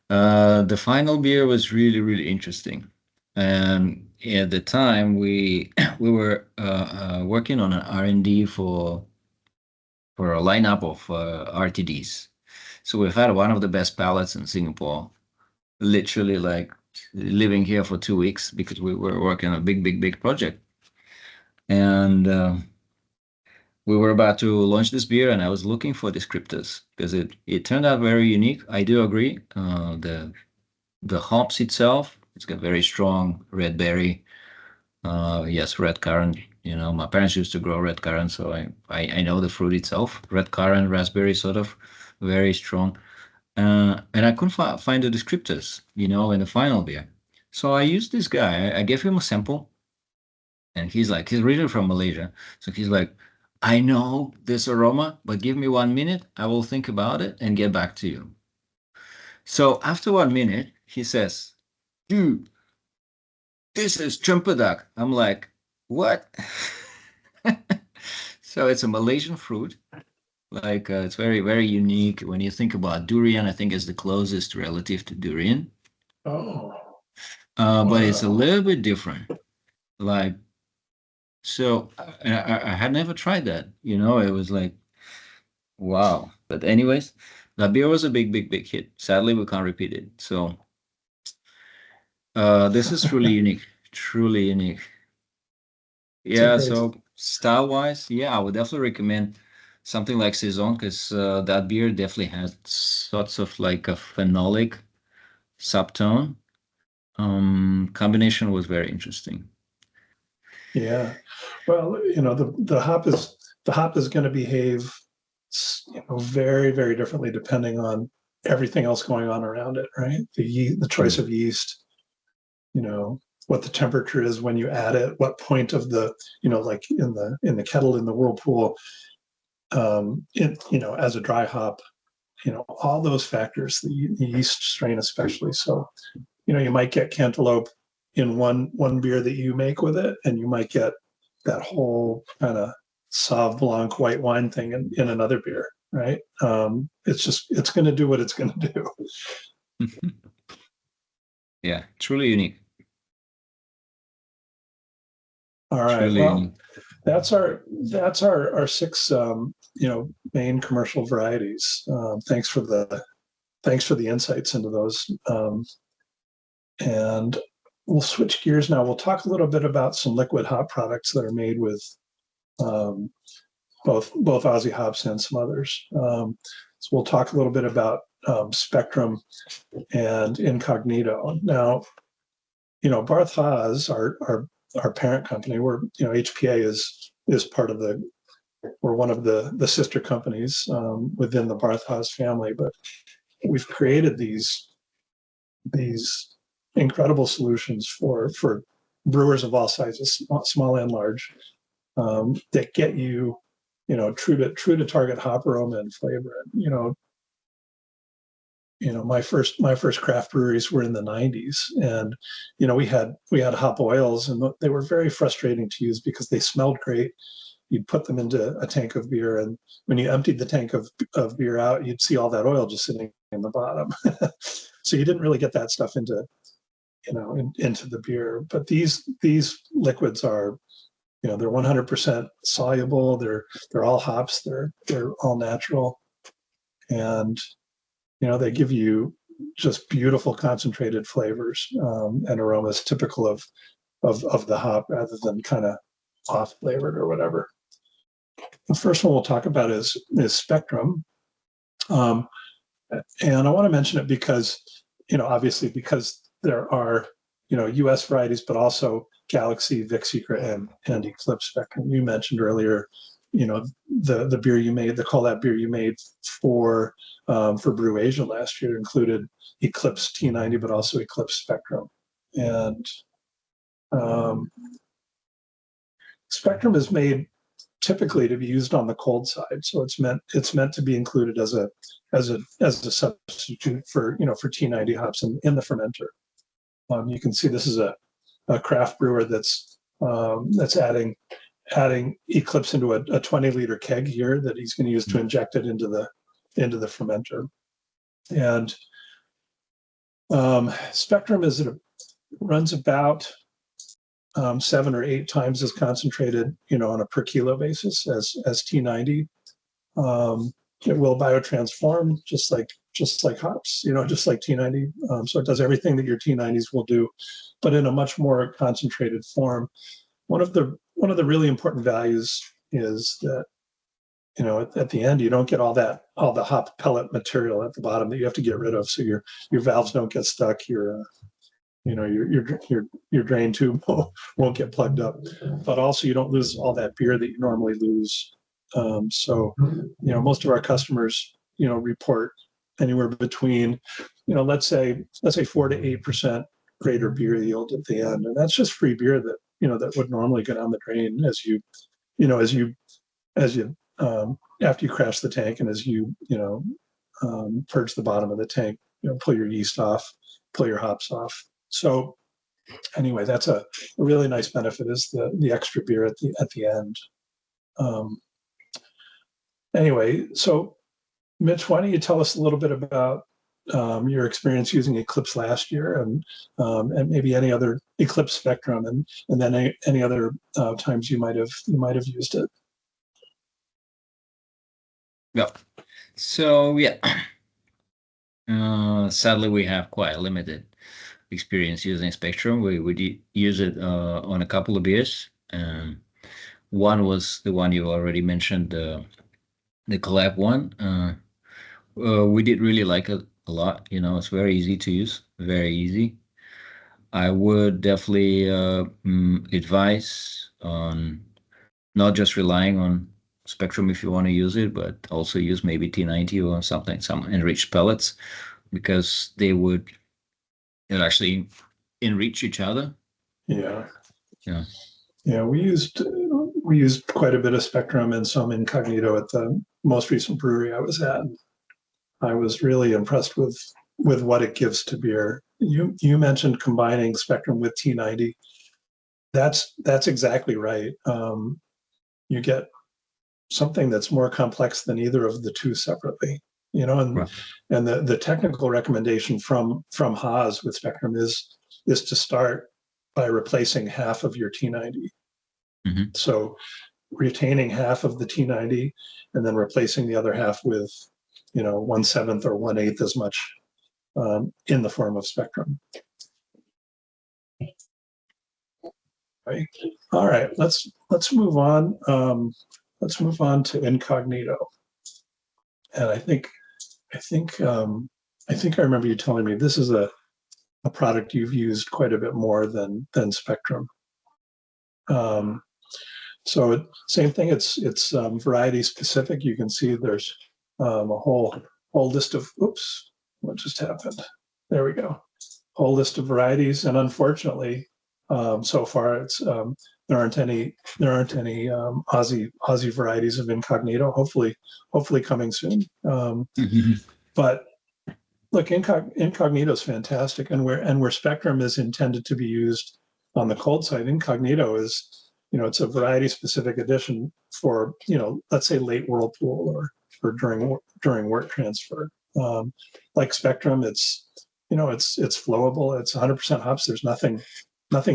The final beer was really, really interesting. And at the time, we were working on an R&D for a lineup of RTDs. So we've had one of the best palates in Singapore, literally like living here for 2 weeks because we were working on a big project. And we were about to launch this beer, and I was looking for descriptors because it turned out very unique. I do agree. The hops itself, it's got very strong red berry. Yes, red currant. My parents used to grow red currant, so I know the fruit itself. Red currant, raspberry, sort of very strong. And I couldn't find the descriptors, in the final beer. So I used this guy. I gave him a sample, and he's originally from Malaysia. So he's like, I know this aroma, but give me 1 minute. I will think about it and get back to you. So after 1 minute, he says, dude, this is Chempedak. I'm like, what? So it's a Malaysian fruit. Like it's very, very unique. When you think about durian, I think it's the closest relative to durian. Oh. But it's a little bit different. Like, so I had never tried that. It was like, wow. But anyways, that beer was a big hit. Sadly, we can't repeat it. So this is truly unique. Truly unique. Yeah, so style-wise, yeah, I would definitely recommend something like Saison, because that beer definitely has sorts of like a phenolic subtone. Combination was very interesting. Yeah. Well, the hop is going to behave, very, very differently depending on everything else going on around it, right? The choice of yeast, what the temperature is when you add it, what point of the, like in the kettle, in the whirlpool, as a dry hop, all those factors, the yeast strain especially. So, you might get cantaloupe in one beer that you make with it, and you might get that whole kind of Sauv Blanc white wine thing in another beer, right? It's going to do what it's going to do. Yeah, truly unique. All right. Truly Well, unique. That's our six main commercial varieties. Thanks for the insights into those. And we'll switch gears now. We'll talk a little bit about some liquid hop products that are made with both Aussie hops and some others. So we'll talk a little bit about Spectrum and Incognito. Now, Barth Haas, our parent company, HPA is part of we're one of the sister companies within the Barth Haas family, but we've created these incredible solutions for brewers of all sizes, small and large, that get you, true to target hop aroma and flavor. My first craft breweries were in the 90s, and we had hop oils, and they were very frustrating to use because they smelled great. You'd put them into a tank of beer, and when you emptied the tank of beer out, you'd see all that oil just sitting in the bottom. So you didn't really get that stuff into the beer. But these liquids are, they're 100% soluble. They're all hops. They're all natural, and they give you just beautiful concentrated flavors and aromas typical of the hop, rather than kind of off flavored or whatever. The first one we'll talk about is Spectrum, and I want to mention it because obviously because there are U.S. varieties, but also Galaxy, Vic Secret, and Eclipse Spectrum. You mentioned earlier, the beer you made, the Call That beer you made for Brew Asia last year included Eclipse T90, but also Eclipse Spectrum. And Spectrum is made typically to be used on the cold side, so it's meant to be included as a substitute for T90 hops in the fermenter. You can see this is a craft brewer that's adding Eclipse into a 20-liter keg here that he's going to use to inject it into the fermenter. And Spectrum runs about 7 or 8 times as concentrated, on a per kilo basis as T90. It will biotransform just like hops, just like T90. So it does everything that your T90s will do, but in a much more concentrated form. One of the really important values is that, at the end, you don't get all the hop pellet material at the bottom that you have to get rid of, so your valves don't get stuck. Your drain tube won't get plugged up, but also you don't lose all that beer that you normally lose. So most of our customers report anywhere between let's say 4 to 8% greater beer yield at the end, and that's just free beer that that would normally go down the drain as you after you crash the tank, and as you purge the bottom of the tank, pull your yeast off, pull your hops off. So anyway, that's a really nice benefit, is the extra beer at the end. Anyway, so Mitch, why don't you tell us a little bit about your experience using Eclipse last year, and maybe any other Eclipse Spectrum, and then any other times you might have used it. Yeah. So sadly we have quite a limited experience using Spectrum. We did use it on a couple of beers. One was the one you already mentioned, the collab one. We did really like it a lot. It's very easy to use, very easy. I would definitely advise on not just relying on Spectrum if you want to use it, but also use maybe T90 or something, some enriched pellets, because they'll actually enrich each other. Yeah. Yeah. We used quite a bit of Spectrum and some Incognito at the most recent brewery I was at. I was really impressed with what it gives to beer. You mentioned combining Spectrum with T90. That's exactly right. You get something that's more complex than either of the two separately. Right. And the technical recommendation from Haas with Spectrum is to start by replacing half of your T90. Mm-hmm. So retaining half of the T90 and then replacing the other half with, 1/7 or 1/8 as much in the form of spectrum. Right. All right. Let's move on. Let's move on to incognito. And I think I remember you telling me this is a product you've used quite a bit more than spectrum. So same thing. It's variety specific. You can see there's a whole list of. Oops, what just happened? There we go. Whole list of varieties, and unfortunately, so far it's there aren't any Aussie varieties of incognito. Hopefully coming soon. But look, incognito is fantastic, and where spectrum is intended to be used on the cold side, incognito is, it's a variety specific addition for, let's say late whirlpool or during work transfer. Like spectrum, it's flowable. It's 100% hops. There's nothing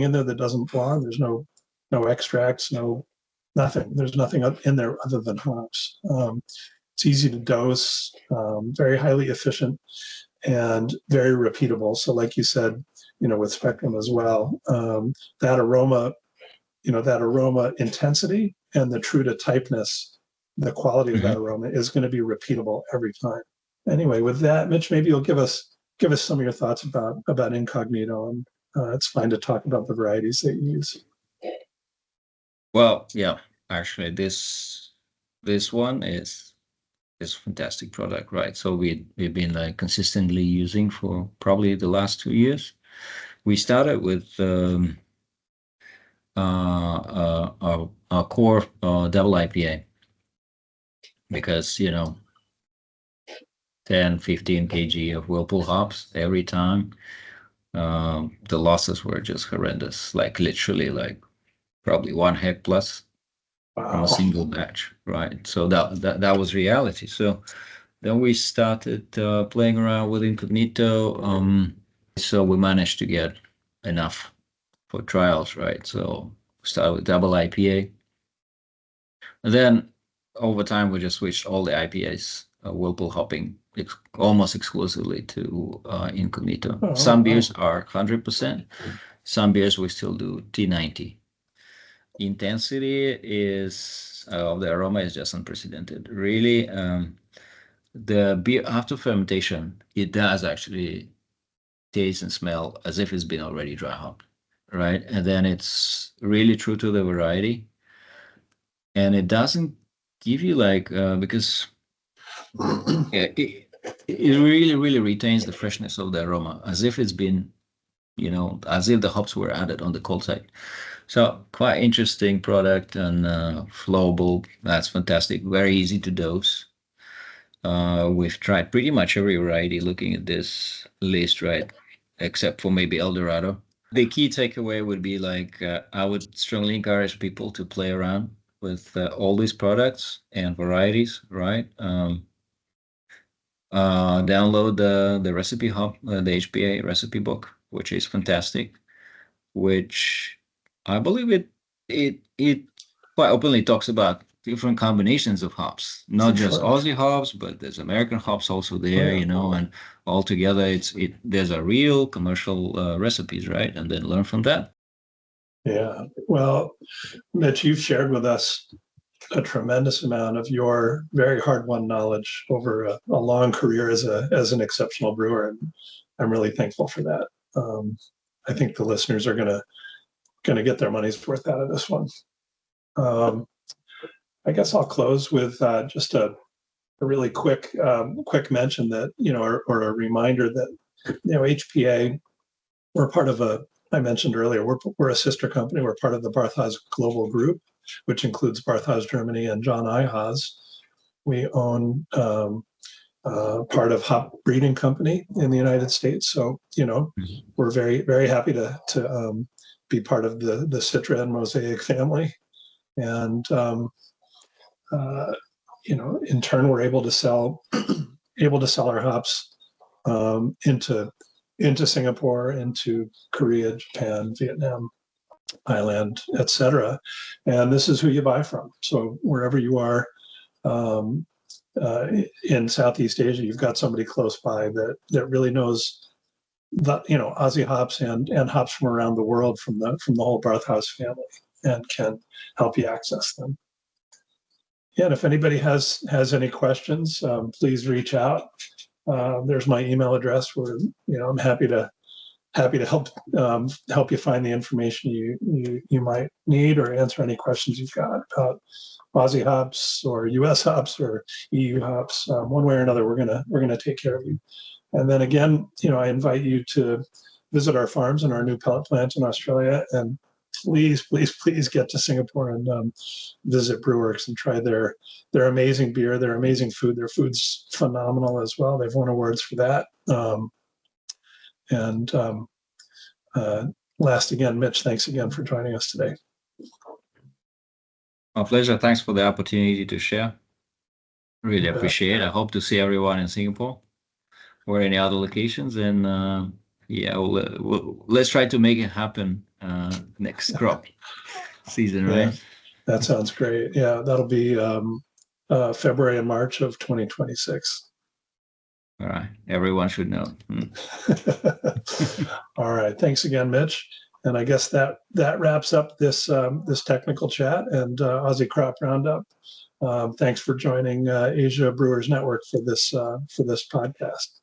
in there that doesn't belong. There's no extracts, nothing. There's nothing in there other than hops. It's easy to dose, very highly efficient, and very repeatable. So like you said, with spectrum as well, that aroma intensity and the true to typeness, the quality of that aroma is going to be repeatable every time. Anyway, with that, Mitch, maybe you'll give us some of your thoughts about incognito, and it's fine to talk about the varieties that you use. Well, yeah, actually, this one is a fantastic product, right? So we've been consistently using for probably the last 2 years. We started with our core double IPA because 10-15 kg of whirlpool hops every time. The losses were just horrendous, literally probably 1 hect plus from a single batch, right? So that was reality. So then we started playing around with incognito. So we managed to get enough for trials, right? So we started with double IPA. And then over time, we just switched all the IPAs, whirlpool hopping almost exclusively to incognito. Some beers are 100%. Some beers we still do T90. Intensity of the aroma is just unprecedented. Really, the beer after fermentation, it does actually taste and smell as if it's been already dry hopped, right? And then it's really true to the variety, and it doesn't give you because it really retains the freshness of the aroma as if it's been, as if the hops were added on the cold side. So quite interesting product and flowable. That's fantastic. Very easy to dose. We've tried pretty much every variety looking at this list, right? Except for maybe Eldorado. The key takeaway would be I would strongly encourage people to play around with all these products and varieties, right? Download the recipe hub, the HPA recipe book, which is fantastic, which I believe it quite openly talks about different combinations of hops, not just Aussie hops, but there's American hops also there, and altogether there's a real commercial recipes, right? And then learn from that. Yeah. Well, Mitch, you've shared with us a tremendous amount of your very hard-won knowledge over a long career as an exceptional brewer, and I'm really thankful for that. I think the listeners are going to get their money's worth out of this one. I guess I'll close with just a really quick mention that, or a reminder that, HPA, we're part of I mentioned earlier, we're a sister company. We're part of the Barthaus Global Group, which includes Barthaus Germany and John I. Haas. We own part of Hop Breeding Company in the United States. So, we're very, very happy to be part of the Citra and Mosaic family. And, in turn, we're able to sell our hops into Singapore, into Korea, Japan, Vietnam, Highland, etc. And this is who you buy from. So wherever you are um, in Southeast Asia, you've got somebody close by that really knows the Aussie hops and hops from around the world from the whole Barthhouse family and can help you access them. Yeah, and if anybody has any questions, please reach out. There's my email address where I'm happy to help you find the information you might need or answer any questions you've got about Aussie hops or US hops or EU hops. One way or another, we're gonna take care of you. And then again, I invite you to visit our farms and our new pellet plant in Australia, and please get to Singapore and visit Brewerkz and try their amazing beer, their amazing food. Their food's phenomenal as well. They've won awards for that. Last again, Mitch, thanks again for joining us today. My pleasure. Thanks for the opportunity to share. Really appreciate it. I hope to see everyone in Singapore or any other locations. And let's try to make it happen next crop season, right? That sounds great. Yeah, that'll be February and March of 2026. All right. Everyone should know. All right. Thanks again, Mitch. And I guess that wraps up this technical chat and Aussie Crop Roundup. Thanks for joining Asia Brewers Network for this podcast.